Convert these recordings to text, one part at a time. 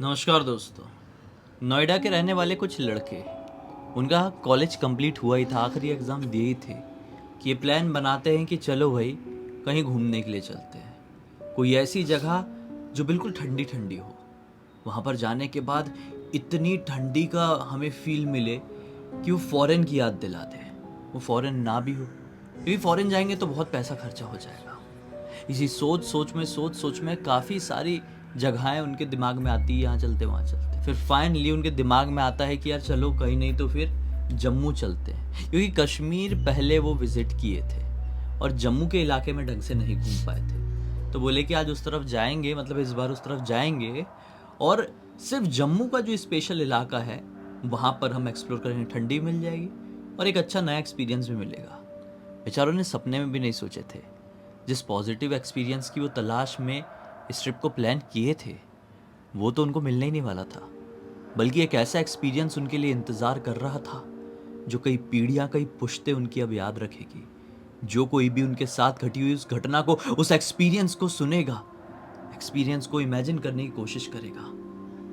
नमस्कार दोस्तों। नोएडा के रहने वाले कुछ लड़के, उनका कॉलेज कंप्लीट हुआ ही था, आखिरी एग्ज़ाम दिए ही थे कि ये प्लान बनाते हैं कि चलो भाई कहीं घूमने के लिए चलते हैं, कोई ऐसी जगह जो बिल्कुल ठंडी ठंडी हो। वहाँ पर जाने के बाद इतनी ठंडी का हमें फील मिले कि वो फ़ॉरेन की याद दिला दे। वो फ़ॉरेन ना भी हो, क्योंकि फ़ॉरेन जाएंगे तो बहुत पैसा खर्चा हो जाएगा। इसी सोच सोच में काफ़ी सारी जगहें उनके दिमाग में आती है, यहाँ चलते वहाँ चलते। फिर फाइनली उनके दिमाग में आता है कि यार चलो कहीं नहीं तो फिर जम्मू चलते हैं, क्योंकि कश्मीर पहले वो विज़िट किए थे और जम्मू के इलाके में ढंग से नहीं घूम पाए थे। तो बोले कि आज उस तरफ जाएंगे, मतलब इस बार उस तरफ जाएंगे और सिर्फ जम्मू का जो स्पेशल इलाका है वहाँ पर हम एक्सप्लोर करेंगे, ठंडी मिल जाएगी और एक अच्छा नया एक्सपीरियंस भी मिलेगा। बेचारों ने सपने में भी नहीं सोचे थे, जिस पॉजिटिव एक्सपीरियंस की वो तलाश में इस ट्रिप को प्लान किए थे वो तो उनको मिलने ही नहीं वाला था, बल्कि एक ऐसा एक्सपीरियंस उनके लिए इंतज़ार कर रहा था जो कई पीढ़ियाँ, कई पुश्तें उनकी अब याद रखेगी। जो कोई भी उनके साथ घटी हुई उस घटना को, उस एक्सपीरियंस को सुनेगा, एक्सपीरियंस को इमेजिन करने की कोशिश करेगा,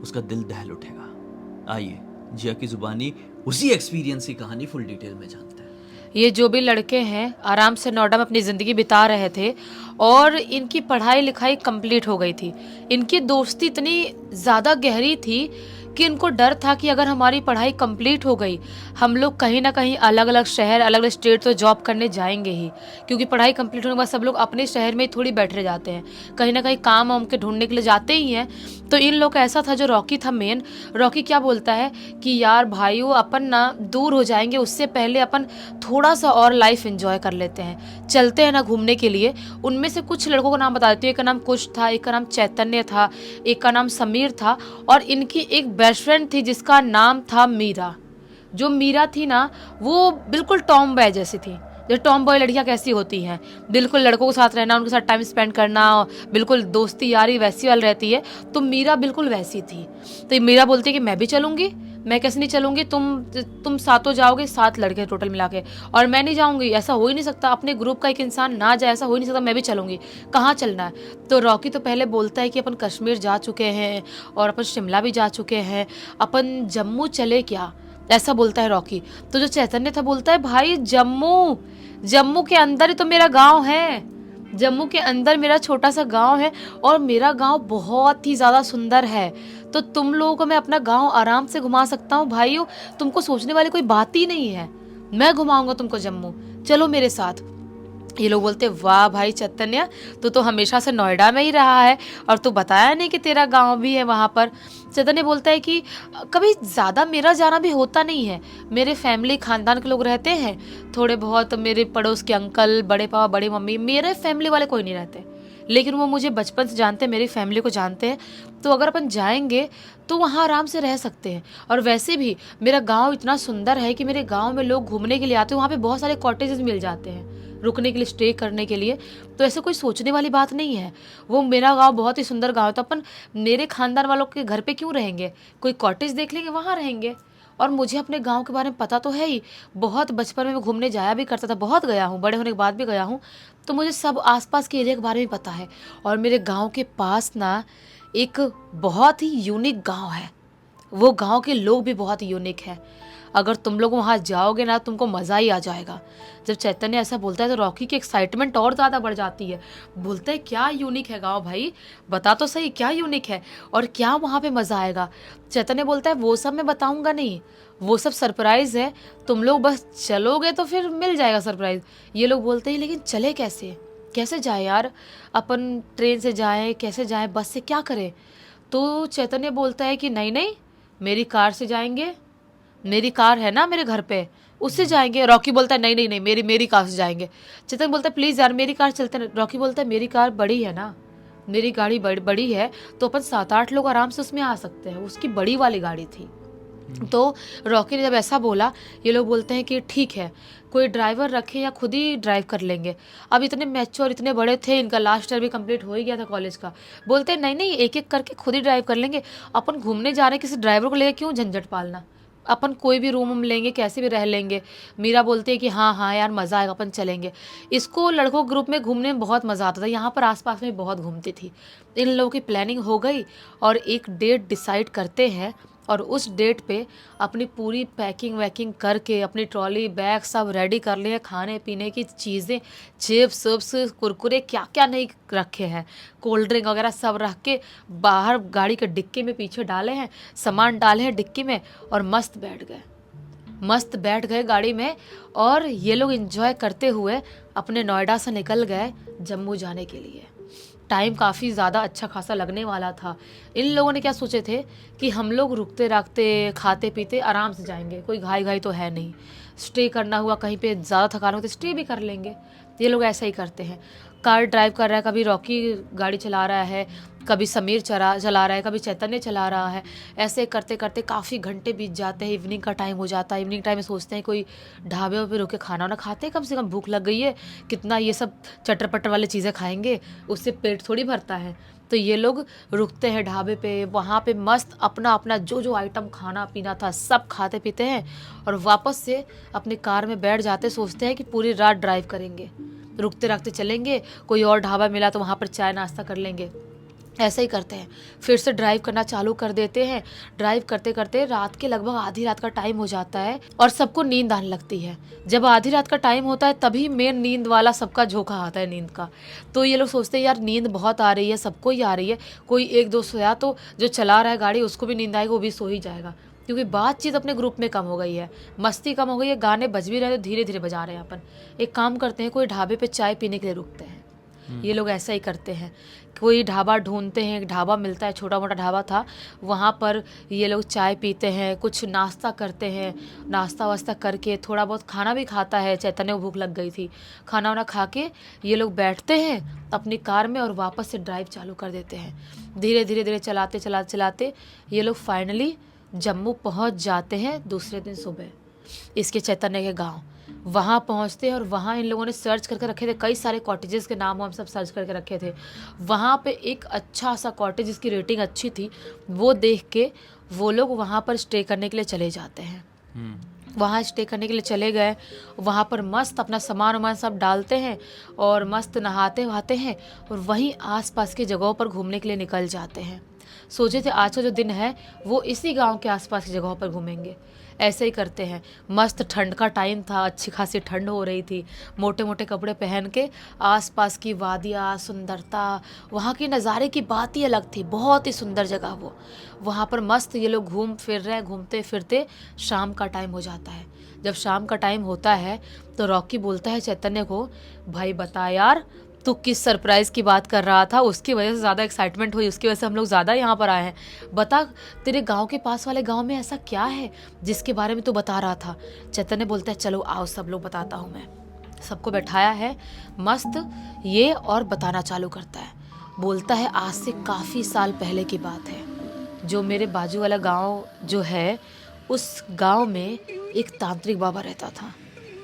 उसका दिल दहल उठेगा। आइए जिया की ज़ुबानी उसी एक्सपीरियंस की कहानी फुल डिटेल में जानते हैं। ये जो भी लड़के हैं आराम से नोएडा में अपनी ज़िंदगी बिता रहे थे और इनकी पढ़ाई लिखाई कंप्लीट हो गई थी। इनकी दोस्ती इतनी ज़्यादा गहरी थी कि इनको डर था कि अगर हमारी पढ़ाई कंप्लीट हो गई, हम लोग कहीं ना कहीं अलग अलग शहर, अलग अलग स्टेट तो जॉब करने जाएंगे ही, क्योंकि पढ़ाई कंप्लीट होने के बाद सब लोग अपने शहर में ही थोड़ी बैठे जाते हैं, कहीं ना कहीं काम वाम के ढूंढने के लिए जाते ही हैं। तो इन लोग का ऐसा था, जो रॉकी था मेन, रॉकी क्या बोलता है कि यार भाइयों अपन ना दूर हो जाएंगे, उससे पहले अपन थोड़ा सा और लाइफ एंजॉय कर लेते हैं, चलते हैं ना घूमने के लिए। उनमें से कुछ लड़कों का नाम बता देती हूँ। एक का नाम कुश था, एक का नाम चैतन्य था, एक का नाम समीर था और इनकी एक बेस्ट फ्रेंड थी जिसका नाम था मीरा। जो मीरा थी ना, वो बिल्कुल टॉम बॉय जैसी थी। जो टॉम बॉय लड़कियां कैसी होती हैं, बिल्कुल लड़कों के साथ रहना, उनके साथ टाइम स्पेंड करना, बिल्कुल दोस्ती यारी वैसी वाली रहती है। तो मीरा बिल्कुल वैसी थी। तो मीरा बोलती है कि मैं भी चलूंगी। मैं कैसे नहीं चलूंगी, तुम सातों जाओगे, 7 लड़के टोटल मिला के, और मैं नहीं जाऊंगी। ऐसा हो ही नहीं सकता, अपने ग्रुप का एक इंसान ना जाए, ऐसा हो ही नहीं सकता। मैं भी चलूंगी, कहाँ चलना है। तो रॉकी तो पहले बोलता है कि अपन कश्मीर जा चुके हैं और अपन शिमला भी जा चुके हैं, अपन जम्मू चले क्या, ऐसा बोलता है रॉकी। तो जो चैतन्य था बोलता है भाई जम्मू, जम्मू के अंदर ही तो मेरा गांव है, जम्मू के अंदर मेरा छोटा सा गांव है और मेरा गांव बहुत ही ज़्यादा सुंदर है। तो तुम लोगों को मैं अपना गांव आराम से घुमा सकता हूँ भाइयों, तुमको सोचने वाली कोई बात ही नहीं है, मैं घुमाऊंगा तुमको जम्मू, चलो मेरे साथ। ये लोग बोलते वाह भाई चैतन्य, तू तो हमेशा से नोएडा में ही रहा है और तू बताया नहीं कि तेरा गांव भी है वहाँ पर। चैतन्य बोलता है कि कभी ज़्यादा मेरा जाना भी होता नहीं है, मेरे फैमिली खानदान के लोग रहते हैं थोड़े बहुत, मेरे पड़ोस के अंकल, बड़े पापा, बड़ी मम्मी, मेरे फैमिली वाले कोई नहीं रहते, लेकिन वो मुझे बचपन से जानते हैं, मेरी फैमिली को जानते हैं। तो अगर अपन जाएंगे तो वहाँ आराम से रह सकते हैं। और वैसे भी मेरा गांव इतना सुंदर है कि मेरे गांव में लोग घूमने के लिए आते हैं, वहाँ पे बहुत सारे कॉटेजेस मिल जाते हैं रुकने के लिए, स्टे करने के लिए। तो ऐसे कोई सोचने वाली बात नहीं है, वो मेरा गांव बहुत ही सुंदर गांव है, तो अपन मेरे खानदान वालों के घर पे क्यों रहेंगे, कोई कॉटेज देख लेंगे, वहाँ रहेंगे। और मुझे अपने गांव के बारे में पता तो है ही, बहुत बचपन में मैं घूमने जाया भी करता था, बहुत गया हूँ, बड़े होने के बाद भी गया हूँ। तो मुझे सब आसपास के एरिया के बारे में पता है। और मेरे गांव के पास ना एक बहुत ही यूनिक गांव है, वो गांव के लोग भी बहुत यूनिक है। अगर तुम लोग वहाँ जाओगे ना, तुमको मज़ा ही आ जाएगा। जब चैतन्य ऐसा बोलता है तो रॉकी की एक्साइटमेंट और ज़्यादा बढ़ जाती है। बोलता है क्या यूनिक है गांव भाई, बता तो सही क्या यूनिक है और क्या वहाँ पे मज़ा आएगा। चैतन्य बोलता है वो सब मैं बताऊँगा नहीं, वो सब सरप्राइज़ है, तुम लोग बस चलोगे तो फिर मिल जाएगा सरप्राइज़। ये लोग बोलते हैं लेकिन चले कैसे, कैसे जाए यार, अपन ट्रेन से जाएँ, कैसे जाएँ, बस से क्या करें। तो चैतन्य बोलता है कि नहीं नहीं, मेरी कार से जाएंगे, मेरी कार है ना मेरे घर पे, उससे जाएंगे। रॉकी बोलता है नहीं नहीं नहीं, मेरी मेरी कार से जाएंगे। चेतन बोलता है प्लीज़ यार मेरी कार चलते हैं। रॉकी बोलता है मेरी कार बड़ी है ना, मेरी गाड़ी बड़ी है, तो अपन 7-8 लोग आराम से उसमें आ सकते हैं। उसकी बड़ी वाली गाड़ी थी। तो रॉकी ने जब ऐसा बोला, ये लोग बोलते हैं कि ठीक है, कोई ड्राइवर रखें या खुद ही ड्राइव कर लेंगे। अब इतने मैच्योर, इतने बड़े थे, इनका लास्ट ईयर भी कंप्लीट हो ही गया था कॉलेज का। बोलते हैं नहीं नहीं, एक एक करके खुद ही ड्राइव कर लेंगे, अपन घूमने जा रहे हैं, किसी ड्राइवर को लेकर क्यों झंझट पालना, अपन कोई भी रूम लेंगे, कैसे भी रह लेंगे। मीरा बोलती है कि हाँ हाँ यार मज़ा आएगा, अपन चलेंगे। इसको लड़कों ग्रुप में घूमने में बहुत मज़ा आता था, यहाँ पर आसपास में बहुत घूमती थी। इन लोगों की प्लानिंग हो गई और एक डेट डिसाइड करते हैं और उस डेट पे अपनी पूरी पैकिंग वैकिंग करके अपनी ट्रॉली बैग सब रेडी कर लिए, खाने पीने की चीज़ें, चिप्स विप्स कुरकुरे क्या क्या नहीं रखे हैं, कोल्ड ड्रिंक वगैरह सब रख के बाहर गाड़ी के डिक्की में पीछे डाले हैं, सामान डाले हैं डिक्की में और मस्त बैठ गए गाड़ी में। और ये लोग एंजॉय करते हुए अपने नोएडा से निकल गए जम्मू जाने के लिए। टाइम काफ़ी ज़्यादा अच्छा खासा लगने वाला था। इन लोगों ने क्या सोचे थे कि हम लोग रुकते राकते खाते पीते आराम से जाएंगे, कोई घाई घाई तो है नहीं, स्टे करना हुआ कहीं पे ज़्यादा थकान हो तो स्टे भी कर लेंगे। ये लोग ऐसा ही करते हैं। कार ड्राइव कर रहा है, कभी रॉकी गाड़ी चला रहा है, कभी समीर चला रहा है, कभी चैतन्य चला रहा है। ऐसे करते करते काफ़ी घंटे बीत जाते हैं। इवनिंग का टाइम हो जाता है। इवनिंग टाइम में सोचते हैं कोई ढाबे पे रुक के खाना ना खाते हैं, कम से कम भूख लग गई है, कितना ये सब चटर पटर वाली चीज़ें खाएंगे, उससे पेट थोड़ी भरता है। तो ये लोग रुकते हैं ढाबे पे, वहाँ पे मस्त अपना अपना जो जो आइटम खाना पीना था सब खाते पीते हैं और वापस से अपनी कार में बैठ जाते, सोचते हैं कि पूरी रात ड्राइव करेंगे, रुकते रखते चलेंगे, कोई और ढाबा मिला तो वहाँ पर चाय नाश्ता कर लेंगे। ऐसा ही करते हैं, फिर से ड्राइव करना चालू कर देते हैं। ड्राइव करते करते रात के लगभग आधी रात का टाइम हो जाता है और सबको नींद आने लगती है। जब आधी रात का टाइम होता है तभी मेन नींद वाला सबका झोंका आता है नींद का। तो ये लोग सोचते हैं यार नींद बहुत आ रही है, सबको ही आ रही है, कोई एक दो सोया तो जो चला रहा है गाड़ी उसको भी नींद आएगी, वो भी सो ही जाएगा। क्योंकि बातचीत अपने ग्रुप में कम हो गई है, मस्ती कम हो गई है, गाने बज भी रहे हैं तो धीरे धीरे बजा रहे हैं। अपन एक काम करते हैं, कोई ढाबे पे चाय पीने के लिए रुकते हैं। ये लोग ऐसा ही करते हैं, कोई ढाबा ढूंढते हैं, एक ढाबा मिलता है, छोटा मोटा ढाबा था, वहाँ पर ये लोग चाय पीते हैं, कुछ नाश्ता करते हैं। नाश्ता वास्ता करके थोड़ा बहुत खाना भी खाता है, चैतन्य को भूख लग गई थी। खाना वाना खा के ये लोग बैठते हैं अपनी कार में और वापस से ड्राइव चालू कर देते हैं। धीरे धीरे धीरे चलाते चलाते चलाते ये लोग फाइनली जम्मू पहुँच जाते हैं दूसरे दिन सुबह इसके चैतन्य के गाँव। वहाँ पहुँचते हैं और वहाँ इन लोगों ने सर्च करके रखे थे, कई सारे कॉटेजेस के नाम हम सब सर्च करके रखे थे। वहाँ पे एक अच्छा सा कॉटेज जिसकी रेटिंग अच्छी थी, वो देख के वो लोग वहाँ पर स्टे करने के लिए चले जाते हैं। वहाँ स्टे करने के लिए चले गए, वहाँ पर मस्त अपना सामान वामान सब डालते हैं और मस्त नहाते वहाते हैं और वहीं आसपास की जगहों पर घूमने के लिए निकल जाते हैं। सोचे थे आज का जो दिन है वो इसी गांव के आसपास की जगहों पर घूमेंगे। ऐसे ही करते हैं। मस्त ठंड का टाइम था, अच्छी खासी ठंड हो रही थी। मोटे मोटे कपड़े पहन के आसपास की वादियाँ, सुंदरता, वहाँ के नज़ारे की बात ही अलग थी। बहुत ही सुंदर जगह वो। वहाँ पर मस्त ये लोग घूम फिर रहे हैं। घूमते फिरते शाम का टाइम हो जाता है। जब शाम का टाइम होता है तो रॉकी बोलता है चैतन्य को, भाई बता यार तू किस सरप्राइज़ की बात कर रहा था, उसकी वजह से ज़्यादा एक्साइटमेंट हुई, उसकी वजह से हम लोग ज़्यादा यहाँ पर आए हैं। बता तेरे गांव के पास वाले गांव में ऐसा क्या है जिसके बारे में तू बता रहा था। चैतन्य बोलता है चलो आओ सब लोग बताता हूँ मैं। सबको बैठाया है मस्त ये और बताना चालू करता है। बोलता है आज से काफ़ी साल पहले की बात है, जो मेरे बाजू वाला गाँव जो है उस गाँव में एक तांत्रिक बाबा रहता था।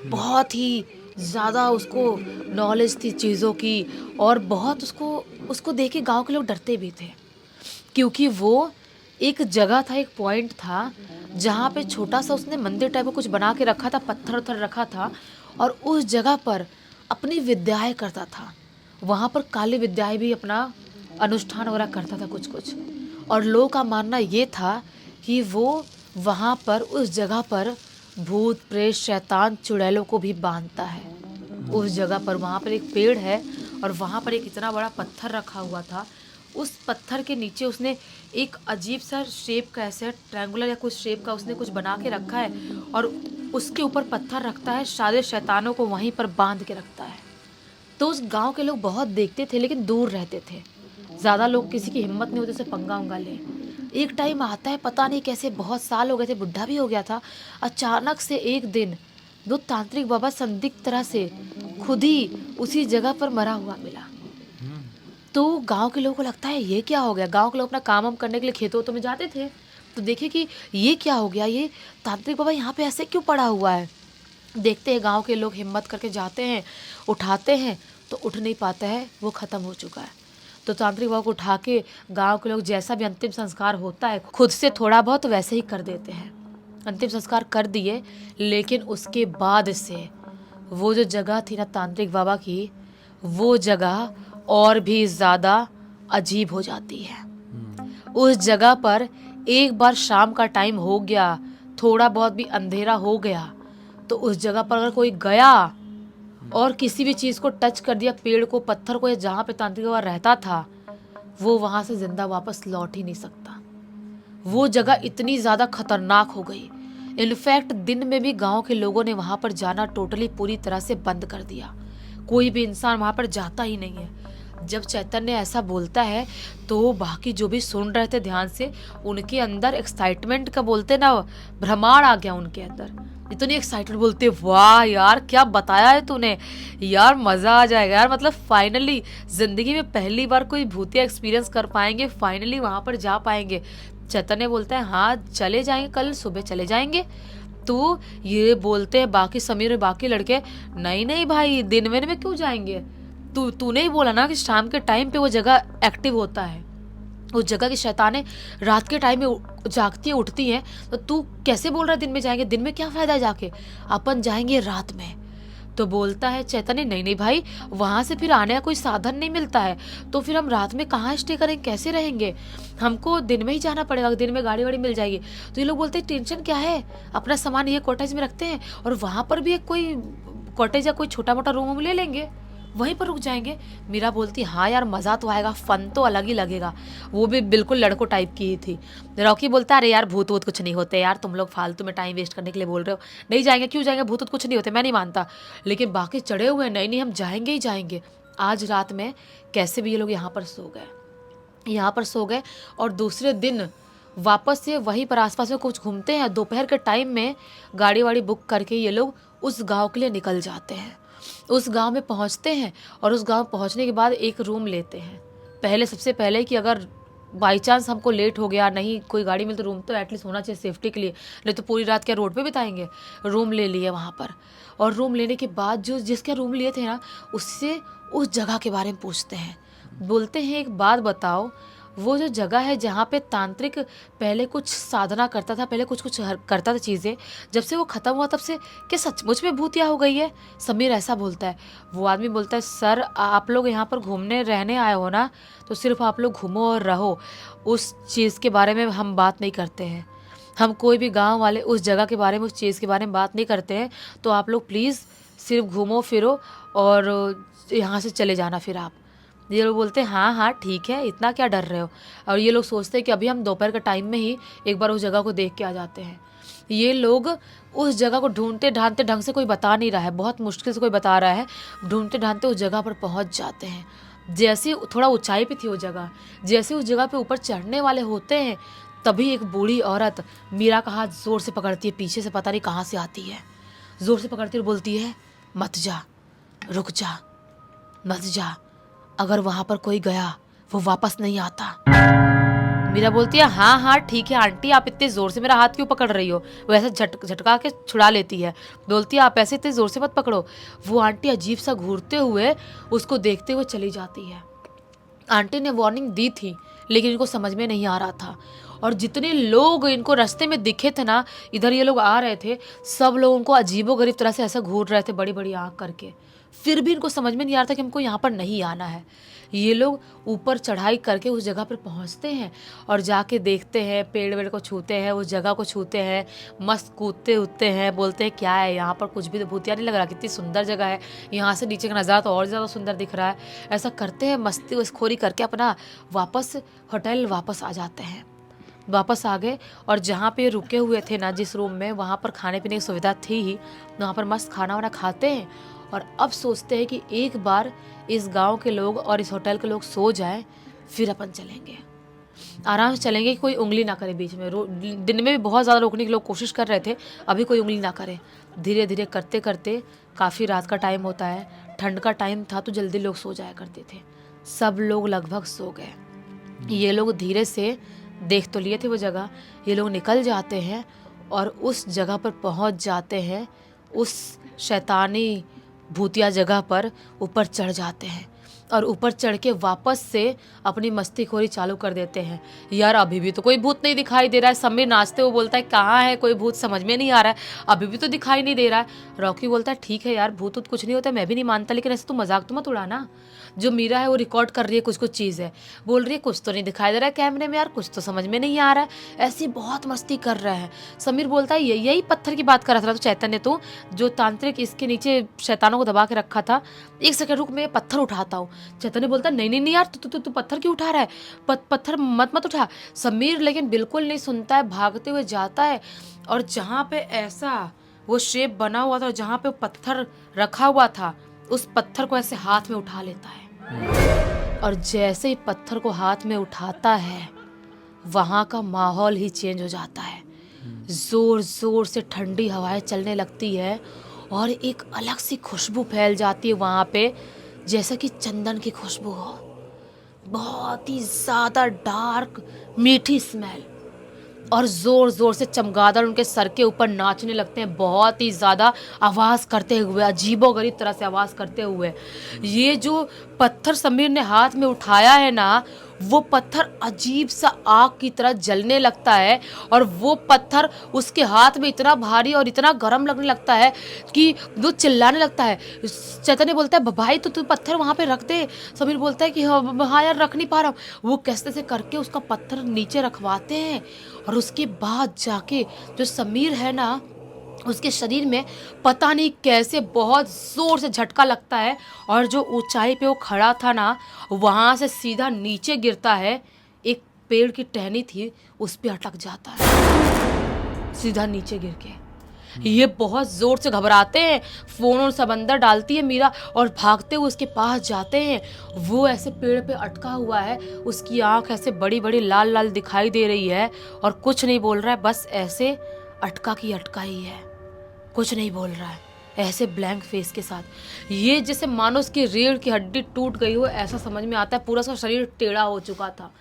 बहुत ही ज़्यादा उसको नॉलेज थी चीज़ों की और बहुत उसको देख के गाँव के लोग डरते भी थे, क्योंकि वो एक जगह था, एक पॉइंट था जहाँ पे छोटा सा उसने मंदिर टाइप का कुछ बना के रखा था, पत्थर उत्थर रखा था और उस जगह पर अपनी विद्याएं करता था। वहाँ पर काली विद्याएं भी अपना अनुष्ठान वगैरह करता था कुछ कुछ। और लोगों का मानना ये था कि वो वहाँ पर उस जगह पर भूत प्रेत शैतान चुड़ैलों को भी बांधता है। उस जगह पर वहाँ पर एक पेड़ है और वहाँ पर एक इतना बड़ा पत्थर रखा हुआ था। उस पत्थर के नीचे उसने एक अजीब सा शेप का, ऐसे ट्रायंगुलर या कुछ शेप का उसने कुछ बना के रखा है और उसके ऊपर पत्थर रखता है, सारे शैतानों को वहीं पर बांध के रखता है। तो उस गांव के लोग बहुत देखते थे लेकिन दूर रहते थे, ज़्यादा लोग किसी की हिम्मत नहीं होती से पंगा उंगा ले। एक टाइम आता है, पता नहीं कैसे बहुत साल हो गए थे, बुढ़ा भी हो गया था। अचानक से एक दिन वो तांत्रिक बाबा संदिग्ध तरह से खुद ही उसी जगह पर मरा हुआ मिला। तो गांव के लोगों को लगता है ये क्या हो गया। गांव के लोग अपना काम वाम करने के लिए खेतों में जाते थे, तो देखे कि ये क्या हो गया, ये तांत्रिक बाबा यहाँ पे ऐसे क्यों पड़ा हुआ है। देखते हैं गांव के लोग हिम्मत करके जाते हैं, उठाते हैं तो उठ नहीं पाता है, वो ख़त्म हो चुका है। तो तांत्रिक बाबा को उठा के गाँव के लोग जैसा भी अंतिम संस्कार होता है खुद से थोड़ा बहुत वैसे ही कर देते हैं। अंतिम संस्कार कर दिए, लेकिन उसके बाद से वो जो जगह थी ना तांत्रिक बाबा की, वो जगह और भी ज़्यादा अजीब हो जाती है। उस जगह पर एक बार शाम का टाइम हो गया, थोड़ा बहुत भी अंधेरा हो गया, तो उस जगह पर अगर कोई गया और किसी भी चीज़ को टच कर दिया, पेड़ को, पत्थर को, या जहाँ पे तांत्रिक बाबा रहता था, वो वहाँ से जिंदा वापस लौट ही नहीं सकता। वो जगह इतनी ज़्यादा खतरनाक हो गई। इनफैक्ट दिन में भी गांव के लोगों ने वहाँ पर जाना टोटली पूरी तरह से बंद कर दिया। कोई भी इंसान वहाँ पर जाता ही नहीं है। जब चैतन्य ऐसा बोलता है तो बाकी जो भी सुन रहे थे ध्यान से, उनके अंदर एक्साइटमेंट का बोलते ना, भ्रमार आ गया उनके अंदर। इतनी एक्साइटेड बोलते, वाह यार क्या बताया है तूने यार, मज़ा आ जाएगा यार, मतलब फाइनली ज़िंदगी में पहली बार कोई भूतिया एक्सपीरियंस कर पाएंगे, फाइनली वहाँ पर जा पाएंगे। चैतन्य बोलता है हाँ चले जाएंगे, कल सुबह चले जाएंगे। तो ये बोलते हैं बाकी समीर और बाकी लड़के, नहीं नहीं भाई दिन में क्यों जाएंगे, तूने ही बोला ना कि शाम के टाइम पे वो जगह एक्टिव होता है, उस जगह की शैतानें रात के टाइम में जागती हैं, उठती हैं, तो तू कैसे बोल रहा है दिन में जाएंगे, दिन में क्या फ़ायदा है जाके, अपन जाएंगे रात में। तो बोलता है चैतन्य, नहीं नहीं भाई, वहाँ से फिर आने का कोई साधन नहीं मिलता है, तो फिर हम रात में कहाँ स्टे करेंगे, कैसे रहेंगे, हमको दिन में ही जाना पड़ेगा, दिन में गाड़ी वाड़ी मिल जाएगी। तो ये लोग बोलते हैं टेंशन क्या है, अपना सामान ये कॉटेज में रखते हैं, और वहाँ पर भी एक कोई कॉटेज या कोई छोटा मोटा रूम ले लेंगे, वहीं पर रुक जाएंगे। मीरा बोलती हाँ यार मज़ा तो आएगा, फन तो अलग ही लगेगा। वो भी बिल्कुल लड़कों टाइप की ही थी। रॉकी बोलता अरे यार भूत वूत कुछ नहीं होते यार, तुम लोग फालतू में टाइम वेस्ट करने के लिए बोल रहे हो, नहीं जाएंगे, क्यों जाएंगे, भूत वूत कुछ नहीं होते, मैं नहीं मानता। लेकिन बाकी चढ़े हुए हैं, नहीं नहीं हम जाएंगे ही जाएंगे। आज रात में कैसे भी ये लोग यहाँ पर सो गए, और दूसरे दिन वापस से वहीं पर आसपास में कुछ घूमते हैं। दोपहर के टाइम में गाड़ी वाड़ी बुक करके ये लोग उस गांव के लिए निकल जाते हैं। उस गांव में पहुंचते हैं, और उस गांव पहुंचने के बाद एक रूम लेते हैं। सबसे पहले कि अगर बाई चांस हमको लेट हो गया, नहीं कोई गाड़ी मिली, तो रूम तो एटलीस्ट होना चाहिए सेफ्टी के लिए, नहीं तो पूरी रात क्या रोड पे बिताएंगे। रूम ले लिए वहाँ पर, और रूम लेने के बाद जो जिसके रूम लिए थे ना, उससे उस जगह के बारे में पूछते हैं। बोलते हैं एक बात बताओ, वो जो जगह है जहाँ पे तांत्रिक पहले कुछ साधना करता था, पहले कुछ करता था चीज़ें, जब से वो ख़त्म हुआ तब से क्या सचमुच में भूतिया हो गई है। समीर ऐसा बोलता है। वो आदमी बोलता है सर आप लोग यहाँ पर घूमने रहने आए हो ना, तो सिर्फ आप लोग घूमो और रहो, उस चीज़ के बारे में हम बात नहीं करते हैं। हम कोई भी गाँव वाले उस जगह के बारे में, उस चीज़ के बारे में बात नहीं करते हैं। तो आप लोग प्लीज़ सिर्फ घूमो फिरो और यहाँ से चले जाना फिर आप। ये लोग बोलते हैं हाँ हाँ ठीक है, इतना क्या डर रहे हो। और ये लोग सोचते हैं कि अभी हम दोपहर के टाइम में ही एक बार उस जगह को देख के आ जाते हैं। ये लोग उस जगह को ढूंढते ढांढते, ढंग से कोई बता नहीं रहा है, बहुत मुश्किल से कोई बता रहा है, ढूंढते ढांढते उस जगह पर पहुंच जाते हैं। जैसे थोड़ा ऊंचाई पे थी वो जगह, जैसे उस जगह पे ऊपर चढ़ने वाले होते हैं, तभी एक बूढ़ी औरत मीरा का हाथ जोर से पकड़ती है, पीछे से पता नहीं कहाँ से आती है, जोर से पकड़ती है और बोलती है मत जा, रुक जा, मत जा, अगर वहां पर कोई गया वो वापस नहीं आता। मीरा बोलती है हाँ हाँ ठीक है आंटी, आप इतने जोर से मेरा हाथ क्यों पकड़ रही हो। वो ऐसे झटका के छुड़ा लेती है, बोलती है आप ऐसे इतने जोर से मत पकड़ो। वो आंटी अजीब सा घूरते हुए उसको देखते हुए चली जाती है। आंटी ने वार्निंग दी थी, लेकिन इनको समझ में नहीं आ रहा था। और जितने लोग इनको रास्ते में दिखे थे ना, इधर ये लोग आ रहे थे, सब लोग उनको अजीबोगरीब तरह से ऐसा घूर रहे थे, बड़ी बड़ी आँख करके। फिर भी इनको समझ में नहीं आ रहा था कि हमको यहाँ पर नहीं आना है। ये लोग ऊपर चढ़ाई करके उस जगह पर पहुँचते हैं, और जाके देखते हैं, पेड़ वेड़ को छूते हैं, उस जगह को छूते हैं, मस्त कूदते उठते हैं, बोलते हैं क्या है यहाँ पर, कुछ भी तो भूतिया नहीं लग रहा, कितनी सुंदर जगह है, यहाँ से नीचे का नज़ारा तो और ज़्यादा सुंदर दिख रहा है। ऐसा करते हैं, मस्ती खोरी करके अपना वापस होटल वापस आ जाते हैं। वापस आ गए, और जहाँ पे रुके हुए थे ना जिस रूम में, वहाँ पर खाने पीने की सुविधा थी ही, वहाँ पर मस्त खाना वाना खाते हैं। और अब सोचते हैं कि एक बार इस गांव के लोग और इस होटल के लोग सो जाएं, फिर अपन चलेंगे, आराम से चलेंगे, कोई उंगली ना करे बीच में। दिन में भी बहुत ज़्यादा रोकने की लोग कोशिश कर रहे थे, अभी कोई उंगली ना करे। धीरे धीरे करते करते काफ़ी रात का टाइम होता है, ठंड का टाइम था तो जल्दी लोग सो जाया करते थे। सब लोग लगभग सो गए। ये लोग धीरे से देख तो लिए थे वो जगह, ये लोग निकल जाते हैं और उस जगह पर पहुंच जाते हैं, उस शैतानी भूतिया जगह पर ऊपर चढ़ जाते हैं। और ऊपर चढ़ के वापस से अपनी मस्तीखोरी चालू कर देते हैं। यार अभी भी तो कोई भूत नहीं दिखाई दे रहा है। समीर नाचते हुए बोलता है कहाँ है कोई भूत, समझ में नहीं आ रहा है, अभी भी तो दिखाई नहीं दे रहा है। रॉकी बोलता है ठीक है यार, भूत कुछ नहीं होता, मैं भी नहीं मानता, लेकिन ऐसे तू मजाक तो मत उड़ाना। जो मीरा है वो रिकॉर्ड कर रही है कुछ कुछ चीज़ है, बोल रही है कुछ तो नहीं दिखाई दे रहा है कैमरे में यार, कुछ तो समझ में नहीं आ रहा है। ऐसी बहुत मस्ती कर रहे हैं। समीर बोलता है यही पत्थर की बात कर रहा था तो चैतन्य, तो जो तांत्रिक इसके नीचे शैतानों को दबा के रखा था, एक सेकंड रुक, मैं पत्थर उठाता हूँ। चैतन्य बोलता है नहीं नहीं नहीं यार, तू पत्थर क्यों उठा रहा है, पत्थर मत उठा। समीर लेकिन बिल्कुल नहीं सुनता है, भागते हुए जाता है और जहाँ पे ऐसा वो शेप बना हुआ था और जहाँ पे पत्थर रखा हुआ था, उस पत्थर को ऐसे हाथ में उठा लेता है। और जैसे ही पत्थर को हाथ में उठाता है, वहाँ का माहौल ही चेंज हो जाता है। जोर जोर से ठंडी हवाएं चलने लगती है और एक अलग सी खुशबू फैल जाती है वहाँ पे, जैसा कि चंदन की खुशबू हो। बहुत ही ज़्यादा डार्क मीठी स्मेल। और ज़ोर ज़ोर से चमगादड़ उनके सर के ऊपर नाचने लगते हैं, बहुत ही ज़्यादा आवाज़ करते हुए, अजीबोगरीब तरह से आवाज़ करते हुए। ये जो पत्थर समीर ने हाथ में उठाया है ना, वो पत्थर अजीब सा आग की तरह जलने लगता है और वो पत्थर उसके हाथ में इतना भारी और इतना गर्म लगने लगता है कि वो चिल्लाने लगता है। चैतन्य बोलता है भाई तू पत्थर वहाँ पे रख दे। समीर बोलता है कि हाँ यार रख नहीं पा रहा हूँ। वो कैसे से करके उसका पत्थर नीचे रखवाते हैं और उसके बाद जाके जो समीर है ना, उसके शरीर में पता नहीं कैसे बहुत ज़ोर से झटका लगता है और जो ऊंचाई पे वो खड़ा था ना, वहाँ से सीधा नीचे गिरता है। एक पेड़ की टहनी थी उस पे अटक जाता है सीधा नीचे गिर के। ये बहुत ज़ोर से घबराते हैं, फ़ोन और सब अंदर डालती है मीरा और भागते हुए उसके पास जाते हैं। वो ऐसे पेड़ पे अटका हुआ है, उसकी आँख ऐसे बड़ी बड़ी लाल लाल दिखाई दे रही है और कुछ नहीं बोल रहा है, बस ऐसे अटका की अटका ही है, कुछ नहीं बोल रहा है, ऐसे ब्लैंक फेस के साथ। ये जैसे मानो उसकी रीढ़ की हड्डी टूट गई हो, ऐसा समझ में आता है। पूरा उसका शरीर टेढ़ा हो चुका था।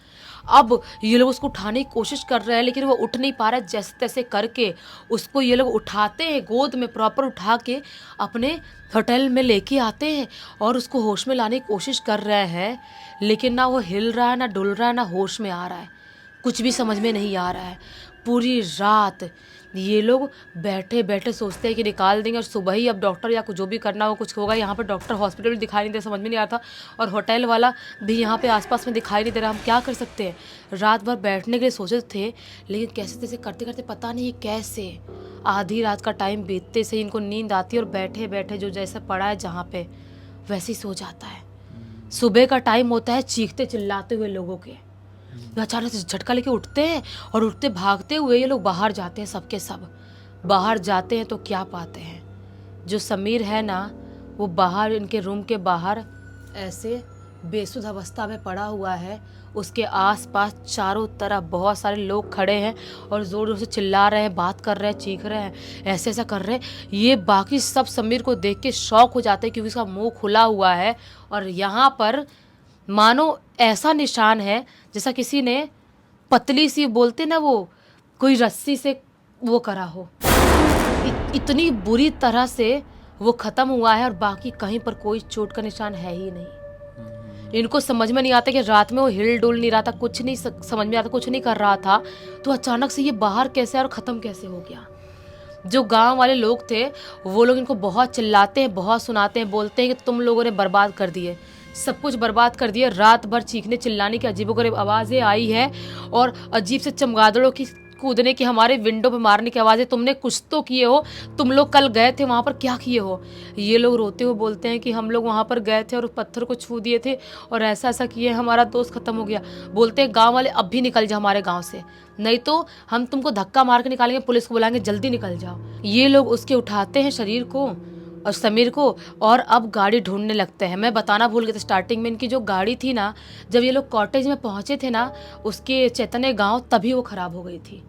अब ये लोग उसको उठाने की कोशिश कर रहे हैं लेकिन वो उठ नहीं पा रहा है। जैसे तैसे करके उसको ये लोग उठाते हैं, गोद में प्रॉपर उठा के अपने होटल में लेके आते हैं और उसको होश में लाने की कोशिश कर रहे हैं, लेकिन ना वो हिल रहा है, ना डुल रहा है, ना होश में आ रहा है, कुछ भी समझ में नहीं आ रहा है। पूरी रात ये लोग बैठे बैठे सोचते हैं कि निकाल देंगे और सुबह ही अब डॉक्टर या कुछ जो भी करना हो कुछ होगा। यहाँ पर डॉक्टर हॉस्पिटल भी दिखाई नहीं दे, समझ में नहीं आ रहा था, और होटल वाला भी यहाँ पे आसपास में दिखाई नहीं दे रहा। हम क्या कर सकते हैं। रात भर बैठने के लिए सोचे थे लेकिन कैसे तैसे करते करते पता नहीं कैसे आधी रात का टाइम बीतते से इनको नींद आती है और बैठे बैठे जो जैसा पड़ा है जहाँ पे वैसे ही सो जाता है। सुबह का टाइम होता है, चीखते चिल्लाते हुए लोगों के अचानक से झटका लेके उठते हैं और उठते भागते हुए ये लोग बाहर जाते हैं। सबके सब बाहर जाते हैं तो क्या पाते हैं, जो समीर है ना वो बाहर इनके रूम के बाहर ऐसे बेसुध अवस्था में पड़ा हुआ है। उसके आसपास चारों तरफ बहुत सारे लोग खड़े हैं और ज़ोर ज़ोर से चिल्ला रहे हैं, बात कर रहे हैं, चीख रहे हैं, ऐसे ऐसा कर रहे हैं। ये बाकी सब समीर को देख के शॉक हो जाते हैं क्योंकि उसका मुंह खुला हुआ है और यहाँ पर मानो ऐसा निशान है जैसा किसी ने पतली सी, बोलते ना वो, कोई रस्सी से वो करा हो। इतनी बुरी तरह से वो ख़त्म हुआ है और बाकी कहीं पर कोई चोट का निशान है ही नहीं। इनको समझ में नहीं आता कि रात में वो हिल डुल नहीं रहा था, कुछ नहीं समझ में आता, कुछ नहीं कर रहा था, तो अचानक से ये बाहर कैसे और ख़त्म कैसे हो गया। जो गांव वाले लोग थे वो लोग इनको बहुत चिल्लाते हैं, बहुत सुनाते हैं, बोलते हैं कि तुम लोगों ने बर्बाद कर दिए, सब कुछ बर्बाद कर दिया। रात भर चीखने चिल्लाने की अजीबोगरीब आवाज़ें आई है और अजीब से चमगादड़ों की कूदने की, हमारे विंडो पे मारने की आवाज़ें। तुमने कुछ तो किए हो, तुम लोग कल गए थे वहाँ पर, क्या किए हो। ये लोग रोते हुए बोलते हैं कि हम लोग वहाँ पर गए थे और उस पत्थर को छू दिए थे और ऐसा ऐसा किए, हमारा दोस्त ख़त्म हो गया। बोलते हैं गाँव वाले अब भी निकल जाओ हमारे गाँव से, नहीं तो हम तुमको धक्का मार के निकालेंगे, पुलिस को बुलाएंगे, जल्दी निकल जाओ। ये लोग उसके उठाते हैं शरीर को और समीर को और अब गाड़ी ढूंढने लगते हैं। मैं बताना भूल गई थी स्टार्टिंग में, इनकी जो गाड़ी थी ना, जब ये लोग कॉटेज में पहुंचे थे ना उसके चैतन्य गांव, तभी वो ख़राब हो गई थी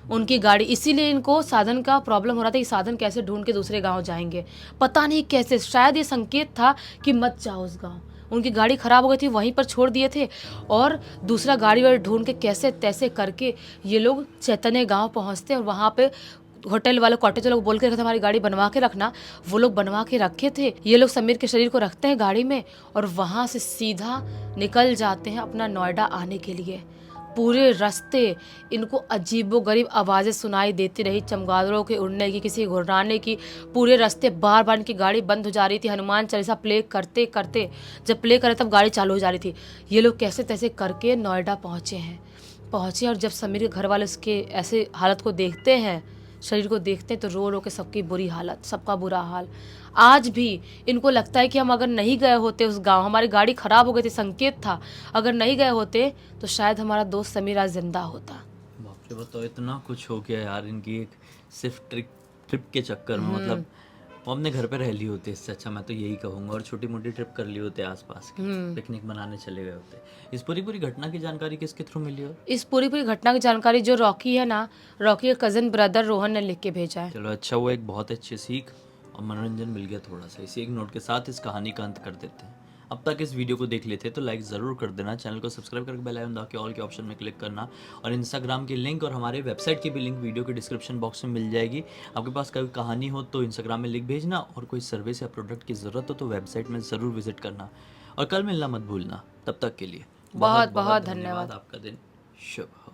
उनकी गाड़ी। इसीलिए इनको साधन का प्रॉब्लम हो रहा था कि साधन कैसे ढूंढ के दूसरे गांव जाएंगे, पता नहीं कैसे। शायद ये संकेत था कि मत जाओ उस गाँव, उनकी गाड़ी ख़राब हो गई थी, वहीं पर छोड़ दिए थे और दूसरा गाड़ी वाड़ी ढूंढ के कैसे तैसे करके ये लोग चैतन्य गाँव पहुँचते और वहाँ पर होटल वाले कॉटेज लोग बोल के रखे थे हमारी गाड़ी बनवा के रखना, वो लोग बनवा के रखे थे। ये लोग समीर के शरीर को रखते हैं गाड़ी में और वहाँ से सीधा निकल जाते हैं अपना नोएडा आने के लिए। पूरे रास्ते इनको अजीबोगरीब आवाज़ें सुनाई देती रही, चमगादड़ों के उड़ने की, किसी घुर्राने की। पूरे रास्ते बार बार इनकी गाड़ी बंद हो जा रही थी। हनुमान चालीसा प्ले करते करते जब प्ले करे तब गाड़ी चालू हो जा रही थी। ये लोग कैसे तैसे करके नोएडा पहुँचे और जब समीर के घर वाले उसके ऐसे हालत को देखते हैं, शरीर को देखते हैं, तो रो रो के सबकी बुरी हालत, सबका बुरा हाल। आज भी इनको लगता है कि हम अगर नहीं गए होते उस गांव, हमारी गाड़ी खराब हो गई थी, संकेत था, अगर नहीं गए होते तो शायद हमारा दोस्त समीर आज जिंदा होता। बाप रे, बताओ इतना कुछ हो गया यार इनकी एक सिर्फ ट्रिप के चक्कर में। मतलब वो अपने घर पे रह ली होती, इससे अच्छा मैं तो यही कहूँगा, और छोटी मोटी ट्रिप कर ली होते आसपास की, पिकनिक मनाने चले गए होते। इस पूरी घटना की जानकारी किसके थ्रू मिली हो? इस पूरी घटना की जानकारी जो रॉकी है ना, रॉकी का कज़न ब्रदर रोहन ने लिख के भेजा है। चलो अच्छा, वो एक बहुत अच्छी सीख और मनोरंजन मिल गया थोड़ा सा। इसी एक नोट के साथ इस कहानी का अंत कर देते हैं। अब तक इस वीडियो को देख लेते तो लाइक ज़रूर कर देना, चैनल को सब्सक्राइब करके बेल आइकन दबा के ऑल के ऑप्शन में क्लिक करना, और इंस्टाग्राम की लिंक और हमारे वेबसाइट की भी लिंक वीडियो के डिस्क्रिप्शन बॉक्स में मिल जाएगी। आपके पास कोई कहानी हो तो इंस्टाग्राम में लिंक भेजना, और कोई सर्विस या प्रोडक्ट की ज़रूरत हो तो वेबसाइट में ज़रूर विजिट करना, और कल मिलना मत भूलना। तब तक के लिए बहुत बहुत धन्यवाद। आपका दिन शुभ हो।